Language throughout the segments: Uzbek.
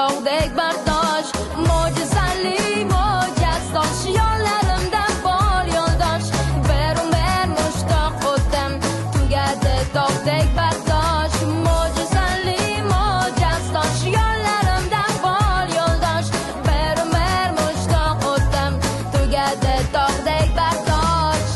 tog'dek bardosh, mo'jizali mo'jazdosh, yo'llarimda bor yo'ldosh, berum-ber mushtoq o'tdim, tugadi tog'dek bardosh, mo'jizali mo'jazdosh, yo'llarimda bor yo'ldosh, berum-ber mushtoq o'tdim, tugadi tog'dek bardosh.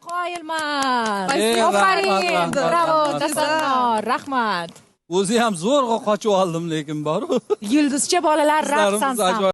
Qoyilman. Ofarin. Bravo, Tasannor. Rahmat. O'zi ham zo'rg'a qochib oldim, lekin boru. Yulduzcha bolalar raqs Qizlarimiz ansambli.